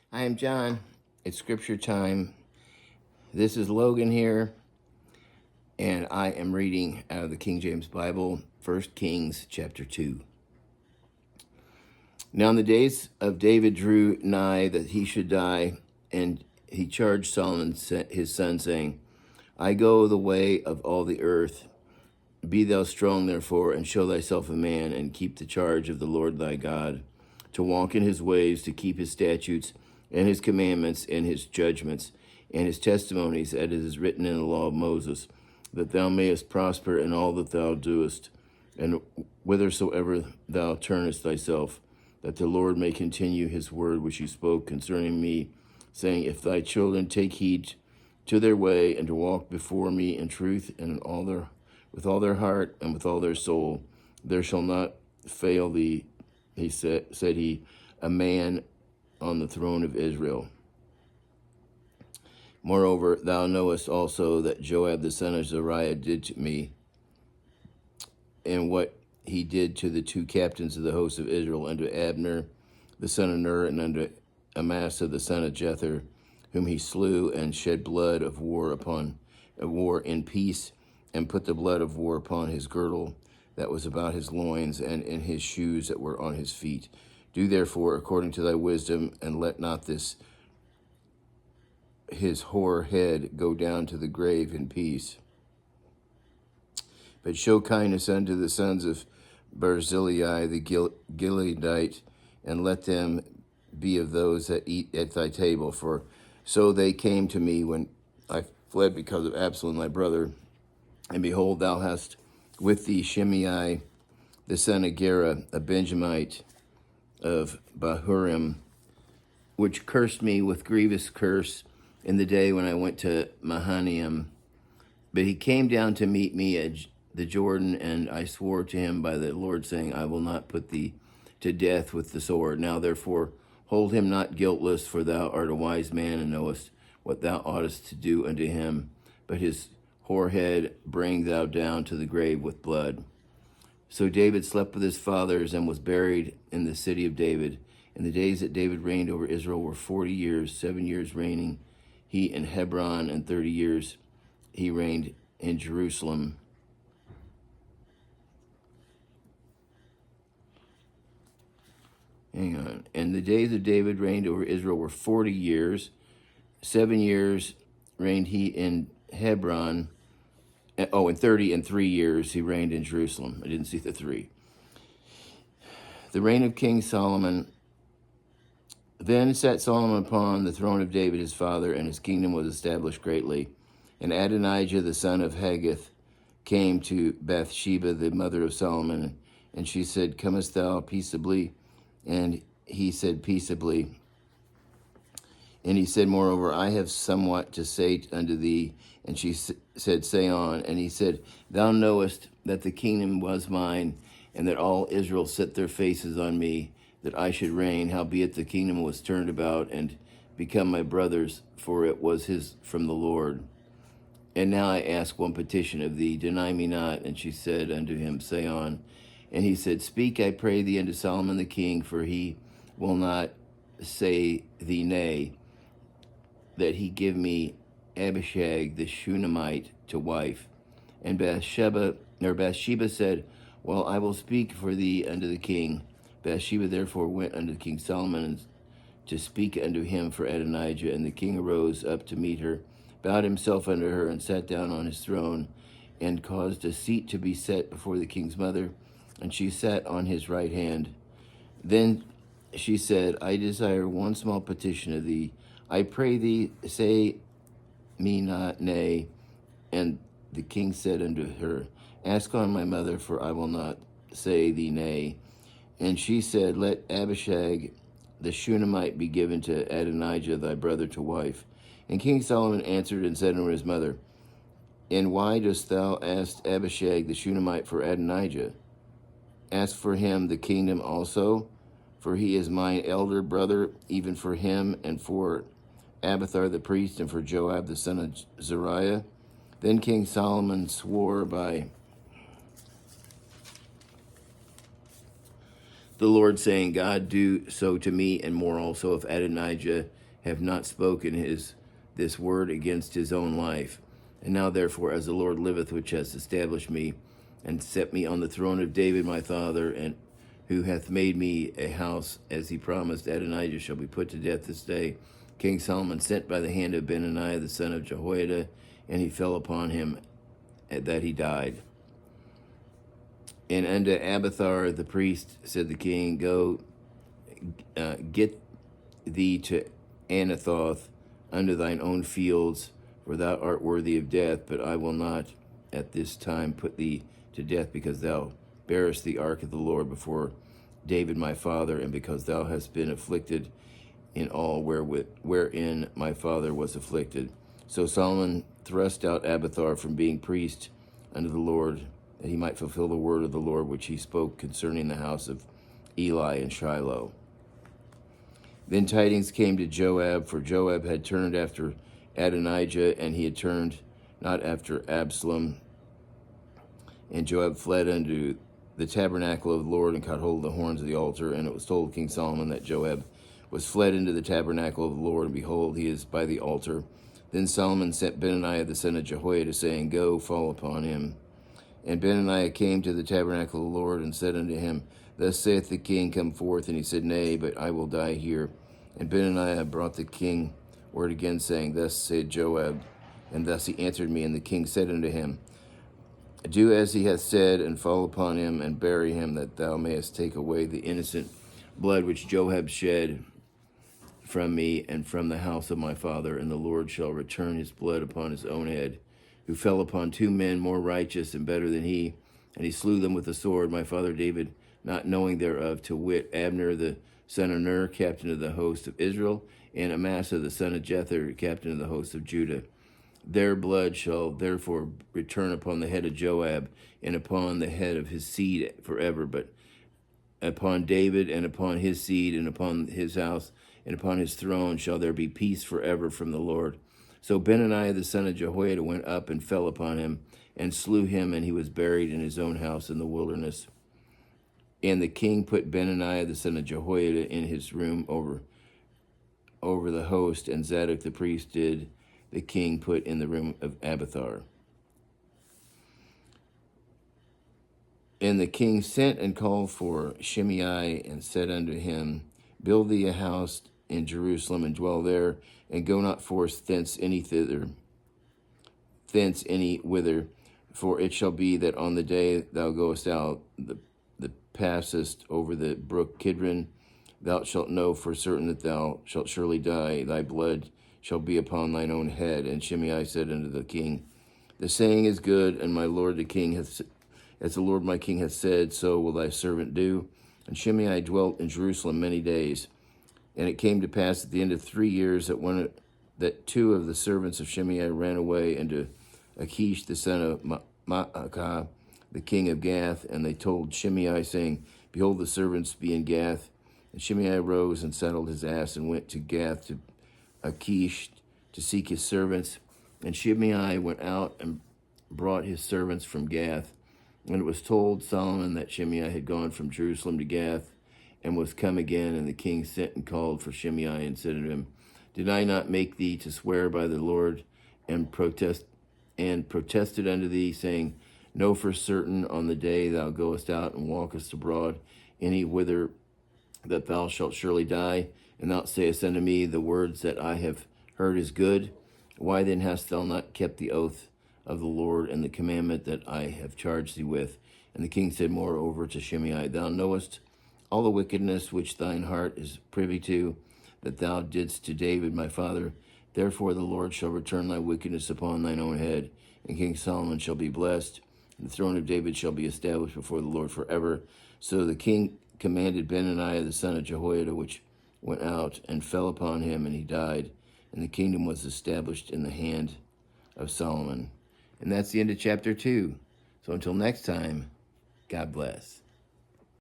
I am John. It's scripture time. This is Logan here, and I am reading out of the King James Bible, 1 Kings chapter 2. Now in the days of David drew nigh that he should die, and he charged Solomon his son, saying, I go the way of all the earth. Be thou strong, therefore, and show thyself a man, and keep the charge of the Lord thy God, to walk in his ways, to keep his statutes, and his commandments, and his judgments, and his testimonies, as it is written in the law of Moses, that thou mayest prosper in all that thou doest, and whithersoever thou turnest thyself, that the Lord may continue his word which he spoke concerning me, saying, If thy children take heed to their way, and to walk before me in truth and with all their heart and with all their soul, there shall not fail thee, said he, a man on the throne of Israel. Moreover, thou knowest also that Joab the son of Zeruiah did to me, and what he did to the two captains of the host of Israel, unto Abner the son of Ner, and unto Amasa the son of Jether, whom he slew, and shed blood of war in peace, and put the blood of war upon his girdle that was about his loins, and in his shoes that were on his feet. Do therefore according to thy wisdom, and let not his hoar head go down to the grave in peace. But show kindness unto the sons of Barzillai the Gileadite, and let them be of those that eat at thy table. For so they came to me when I fled because of Absalom thy brother. And behold, thou hast with thee Shimei the son of Gera, a Benjamite of Bahurim, which cursed me with grievous curse in the day when I went to Mahanaim. But he came down to meet me at the Jordan, and I swore to him by the Lord, saying, I will not put thee to death with the sword. Now therefore hold him not guiltless, for thou art a wise man, and knowest what thou oughtest to do unto him. But his hoar head bring thou down to the grave with blood. So David slept with his fathers, and was buried in the city of David. And the days that David reigned over Israel were 40 years, 7 years reigning he in Hebron, and 30 years he reigned in Jerusalem. Hang on. And the days of David reigned over Israel were 40 years. 7 years reigned he in Hebron. And 33 years he reigned in Jerusalem. I didn't see the 3. The reign of King Solomon. Then sat Solomon upon the throne of David his father, and his kingdom was established greatly. And Adonijah the son of Haggith came to Bathsheba, the mother of Solomon, and she said, Comest thou peaceably? And he said, Peaceably. And he said, Moreover, I have somewhat to say unto thee. And she said, Say on. And he said, Thou knowest that the kingdom was mine, and that all Israel set their faces on me, that I should reign. Howbeit the kingdom was turned about, and become my brother's, for it was his from the Lord. And now I ask one petition of thee, deny me not. And she said unto him, Say on. And he said, Speak, I pray thee, unto Solomon the king, for he will not say thee nay, that he give me Abishag the Shunammite to wife. And Bathsheba said, Well, I will speak for thee unto the king. Bathsheba therefore went unto King Solomon to speak unto him for Adonijah. And the king arose up to meet her, bowed himself unto her, and sat down on his throne, and caused a seat to be set before the king's mother, and she sat on his right hand. Then she said, I desire one small petition of thee. I pray thee, say me not nay. And the king said unto her, Ask on my mother, for I will not say thee nay. And she said, Let Abishag the Shunammite be given to Adonijah thy brother to wife. And King Solomon answered and said unto his mother, And why dost thou ask Abishag the Shunammite for Adonijah? Ask for him the kingdom also, for he is mine elder brother, even for him, and for Abiathar the priest, and for Joab the son of Zeruiah. Then King Solomon swore by the Lord, saying, God, do so to me and more also, if Adonijah have not spoken this word against his own life. And now therefore, as the Lord liveth, which has established me and set me on the throne of David my father, and who hath made me a house, as he promised, Adonijah shall be put to death this day. King Solomon sent by the hand of Benaiah the son of Jehoiada, and he fell upon him that he died. And unto Abiathar the priest said the king, Go, get thee to Anathoth unto thine own fields, for thou art worthy of death, but I will not at this time put thee to death, because thou bearest the ark of the Lord before David my father, and because thou hast been afflicted in all wherein my father was afflicted. So Solomon thrust out Abiathar from being priest unto the Lord, that he might fulfill the word of the Lord which he spoke concerning the house of Eli and Shiloh. Then tidings came to Joab, for Joab had turned after Adonijah, and he had turned not after Absalom. And Joab fled unto the tabernacle of the Lord, and caught hold of the horns of the altar. And it was told King Solomon that Joab was fled into the tabernacle of the Lord, and behold, he is by the altar. Then Solomon sent Benaiah the son of Jehoiada, saying, Go, fall upon him. And Benaiah came to the tabernacle of the Lord, and said unto him, Thus saith the king, Come forth. And he said, Nay, but I will die here. And Benaiah brought the king word again, saying, Thus said Joab. And thus he answered me. And the king said unto him, Do as he hath said, and fall upon him, and bury him, that thou mayest take away the innocent blood which Joab shed from me and from the house of my father. And the Lord shall return his blood upon his own head, who fell upon two men more righteous and better than he, and he slew them with the sword, my father David, not knowing thereof, to wit, Abner the son of Ner, captain of the host of Israel, and Amasa the son of Jether, captain of the host of Judah. Their blood shall therefore return upon the head of Joab, and upon the head of his seed forever, but upon David, and upon his seed, and upon his house, and upon his throne shall there be peace forever from the Lord. So Benaiah the son of Jehoiada went up and fell upon him, and slew him, and he was buried in his own house in the wilderness. And the king put Benaiah the son of Jehoiada in his room over the host, and Zadok the priest did the king put in the room of Abiathar. And the king sent and called for Shimei, and said unto him, Build thee a house in Jerusalem, and dwell there, and go not forth thence any whither. For it shall be that on the day thou goest out, the passest over the brook Kidron, thou shalt know for certain that thou shalt surely die. Thy blood shall be upon thine own head. And Shimei said unto the king, The saying is good, and my lord the king hath, as the Lord my king hath said, so will thy servant do. And Shimei dwelt in Jerusalem many days. And it came to pass at the end of 3 years that two of the servants of Shimei ran away unto Achish the son of Maacah, the king of Gath, and they told Shimei, saying, Behold, the servants be in Gath. And Shimei arose and saddled his ass, and went to Gath to Achish to seek his servants. And Shimei went out and brought his servants from Gath. And it was told Solomon that Shimei had gone from Jerusalem to Gath, and was come again. And the king sent and called for Shimei, and said unto him, Did I not make thee to swear by the Lord, and protested unto thee, saying, Know for certain on the day thou goest out and walkest abroad any whither, that thou shalt surely die? And thou sayest unto me, The words that I have heard is good. Why then hast thou not kept the oath of the Lord, and the commandment that I have charged thee with? And the king said moreover to Shimei, Thou knowest all the wickedness which thine heart is privy to, that thou didst to David my father. Therefore the Lord shall return thy wickedness upon thine own head, and King Solomon shall be blessed, and the throne of David shall be established before the Lord forever. So the king commanded Benaiah the son of Jehoiada, which went out and fell upon him, and he died, and the kingdom was established in the hand of Solomon. And that's the end of chapter 2. So until next time, God bless.